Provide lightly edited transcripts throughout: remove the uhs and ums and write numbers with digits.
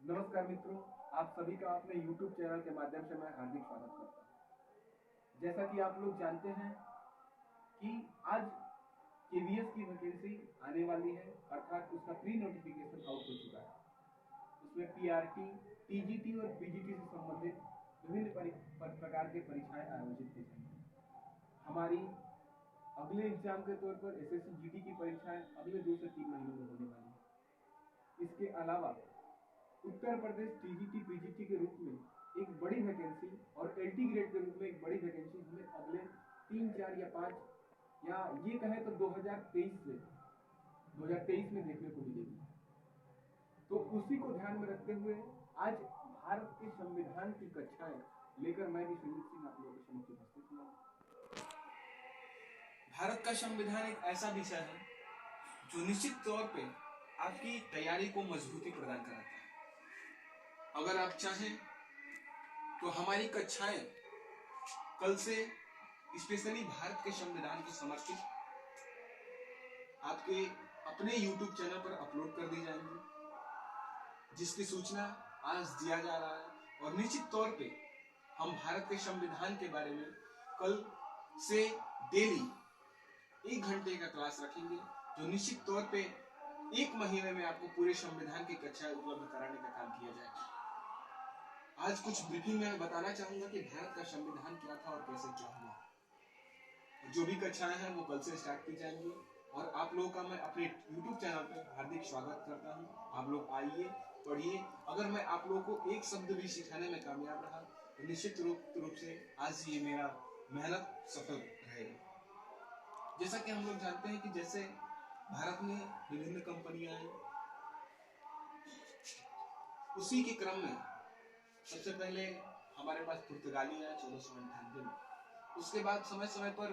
नमस्कार मित्रों, आप सभी का अपने YouTube चैनल के माध्यम से मैं हार्दिक स्वागत करता हूँ। जैसा कि आप लोग जानते हैं कि आज केवीएस की वैकेंसी आने वाली है, अर्थात उसका प्री नोटिफिकेशन आउट हो चुका है। उसमें पीआरटी, टीजीटी और पीजीटी से संबंधित विभिन्न प्रकार के परीक्षाएं आयोजित की जाएंगी। हमारी अगले एग्जाम के तौर पर एसएससी जीडी की परीक्षाएं अगले 2 से 3 महीनों में होने वाली है। इसके अलावा उत्तर प्रदेश टीजीटी पीजीटी के रूप में एक बड़ी वैकेंसी और एलटी ग्रेड के रूप में एक बड़ी वैकेंसी हमें अगले 3, 4 या 5 या ये कहें तो 2023 में देखने को मिलेगी। तो उसी को ध्यान में रखते हुए आज भारत के संविधान की कक्षाएं लेकर मैं भी संजीत सिंह आप लोगों के समक्ष उपस्थित हुआ। भारत का संविधान एक ऐसा विषय है जो निश्चित तौर पे आपकी तैयारी को मजबूती प्रदान कराता है। अगर आप चाहें तो हमारी कक्षाएं कल से स्पेशली भारत के संविधान को समर्पित आपके अपने YouTube चैनल पर अपलोड कर दी जाएंगी, जिसकी सूचना आज दिया जा रहा है। और निश्चित तौर पे हम भारत के संविधान के बारे में कल से डेली 1 घंटे का क्लास रखेंगे, जो निश्चित तौर पे 1 महीने में आपको पूरे संविधान की कक्षाएं उपलब्ध कराने का काम किया जाएगा। आज कुछ ब्रीफिंग में बताना चाहूंगा कि भारत का संविधान क्या था और कैसे क्या हुआ। जो भी कक्षाएं हैं वो कल से स्टार्ट की जाएंगी और आप लोगों का मैं अपने YouTube चैनल पर हार्दिक स्वागत करता हूं। आप लोग आइए, पढ़िए। अगर मैं आप लोगों को एक शब्द भी सिखाने में कामयाब रहा तो निश्चित रूप से आज ये मेरा मेहनत सफल रहेगा। जैसा कि हम लोग जानते हैं कि जैसे भारत में विभिन्न कंपनियां आई, उसी के क्रम में सबसे पहले हमारे पास पुर्तगाली आया 1498 में। उसके बाद समय समय पर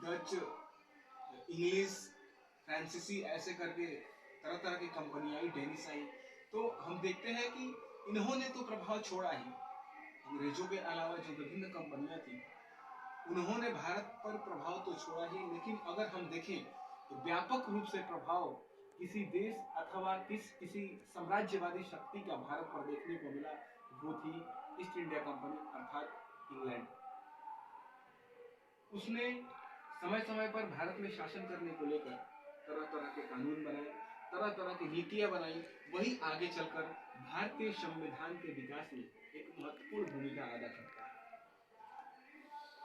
डच, इंग्लिश, फ्रांसीसी ऐसे करके तरह तरह की कंपनी आई, डेनिश आई। तो हम देखते हैं कि इन्होंने तो प्रभाव छोड़ा ही, अंग्रेजों के अलावा जो विभिन्न कंपनियां थी उन्होंने भारत पर प्रभाव तो छोड़ा ही, लेकिन अगर हम देखें तो व्यापक रूप से प्रभाव किसी देश अथवा किसी साम्राज्यवादी शक्ति का भारत पर देखने को मिला, वो थी ईस्ट इंडिया कंपनी अर्थात इंग्लैंड। उसने समय समय पर भारत में शासन करने को लेकर तरह तरह के कानून बनाए, तरह तरह की नीतियां बनाई। वही आगे चलकर भारतीय संविधान के विकास में एक महत्वपूर्ण भूमिका अदा करता है।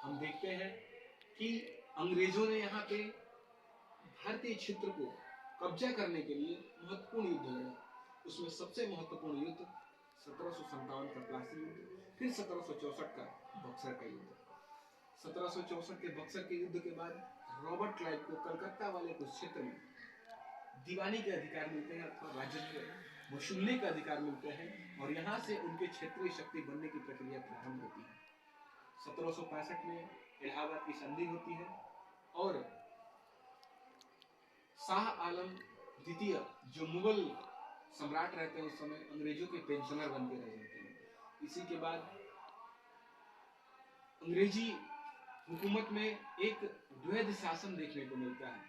हम देखते हैं कि अंग्रेजों ने यहाँ पे भारतीय क्षेत्र को कब्जा करने के लिए महत्वपूर्ण युद्ध लड़ा। उसमें सबसे महत्वपूर्ण युद्ध 1757 का प्लासी युद्ध, फिर 1764 का बक्सर का युद्ध। 1764 के बक्सर के युद्ध के बाद रॉबर्ट क्लाइव को कलकत्ता वाले कुछ क्षेत्र में दीवानी के अधिकार मिलते हैं अथवा राजस्व वसूलने का अधिकार मिलते हैं और यहाँ से उनके क्षेत्रीय शक्ति बनने की प्रक्रिया प्रारंभ होती है। 1765 में इलाहाबाद की संधि होती है और शाह आलम द्वितीय जो मुगल सम्राट रहते हैं उस समय, अंग्रेजों के पेंशनर बन के रह जाते हैं। इसी के बाद अंग्रेजी हुकूमत में एक द्वैध शासन देखने को मिलता है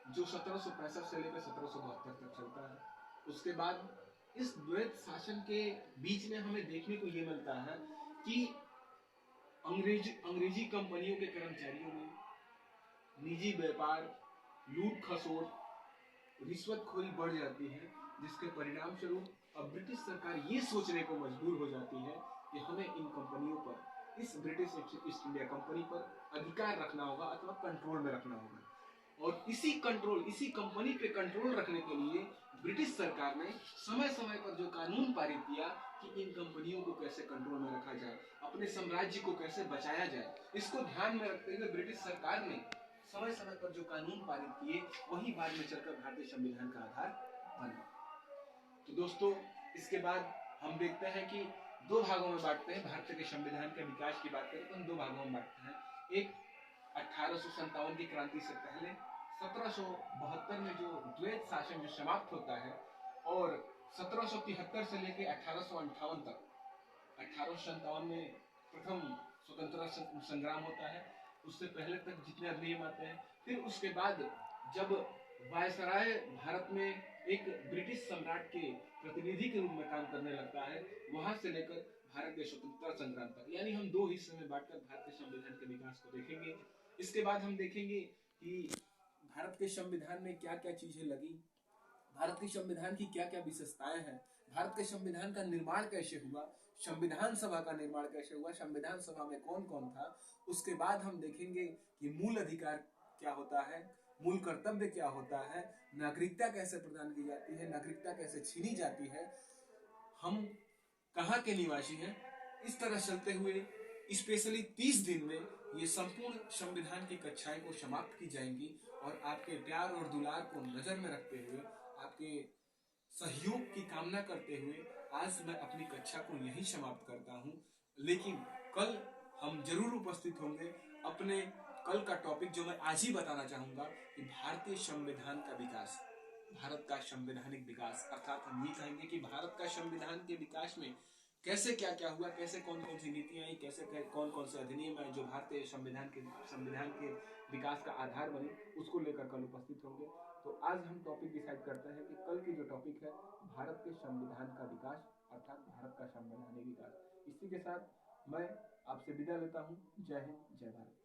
जो 1765 से लेकर 1772 तक चलता है। उसके बाद इस द्वैध शासन के बीच में हमें देखने को ये मिलता है कि अंग्रेजी कंपनियों के कर्मचारियों में निजी व्यापार, लूट खसोट, रिश्वतखोरी बढ़ जाती है, जिसके परिणाम स्वरूप अब ब्रिटिश सरकार ये सोचने को मजबूर हो जाती है कि हमें इन कंपनियों पर, इस ब्रिटिश ईस्ट इंडिया कंपनी पर अधिकार रखना होगा अथवा कंट्रोल में रखना होगा। और इसी कंपनी पे कंट्रोल रखने के लिए ब्रिटिश सरकार ने समय समय पर जो कानून पारित किया कि इन कंपनियों को कैसे कंट्रोल में रखा जाए, अपने साम्राज्य को कैसे बचाया जाए, इसको ध्यान में रखते हुए ब्रिटिश सरकार ने समय समय पर जो कानून पारित किए वही बाद में चलकर भारतीय संविधान का आधार बना। तो दोस्तों, इसके बाद हम देखते हैं कि 2 भागों में बांटते हैं। भारतीय के संविधान के विकास की बात करें तो हम 2 भागों में बांटते हैं। एक 1857 की क्रांति से पहले 1772 में जो द्वैध शासन जो समाप्त होता है और 1773 से लेकर 1858 तक, 1857 में प्रथम स्वतंत्रता संग्राम होता है, उससे पहले तक जितने अधिनियम आते हैं। फिर उसके बाद जब वायसराय भारत में एक ब्रिटिश सम्राट के प्रतिनिधि के रूप में काम करने लगता है, वहां से लेकर भारत के स्वतंत्रता संग्राम तक, यानी हम दो हिस्से में बांटकर भारतीय संविधान के विकास को देखेंगे। इसके बाद हम देखेंगे कि भारत के संविधान में क्या क्या चीजें लगी, भारत के संविधान की क्या क्या विशेषताएं हैं, भारत के संविधान का निर्माण कैसे हुआ, संविधान सभा का निर्माण कैसे हुआ, संविधान सभा में कौन कौन था। उसके बाद हम देखेंगे कि मूल अधिकार क्या होता है, मूल कर्तव्य क्या होता है, नागरिकता कैसे प्रदान की जाती है, नागरिकता कैसे छीनी जाती है, हम कहाँ के निवासी हैं। इस तरह चलते हुए स्पेशली 30 दिन में ये संपूर्ण संविधान की कक्षाएं को समाप्त की जाएंगी, और आपके प्यार और दुलार को नजर में रखते हुए, आपके सहयोग की कामना करते हुए आज मैं अपनी कक्षा को यहीं समाप्त करता हूं। लेकिन कल हम जरूर उपस्थित होंगे। अपने कल का टॉपिक जो मैं आज ही बताना चाहूंगा कि भारतीय संविधान का विकास, भारत का संवैधानिक विकास, अर्थात हम ये कहेंगे कि भारत का संविधान के विकास में कैसे क्या क्या हुआ, कैसे कौन कौन सी नीतियां आई, कैसे कौन कौन से अधिनियम आए जो भारतीय संविधान के विकास का आधार बने, उसको लेकर कल उपस्थित होंगे। तो आज हम टॉपिक डिसाइड करते हैं कि कल की जो टॉपिक है भारत के संविधान का विकास, अर्थात भारत का संवैधानिक विकास। इसी के साथ मैं आपसे विदा लेता हूँ। जय हिंद, जय भारत।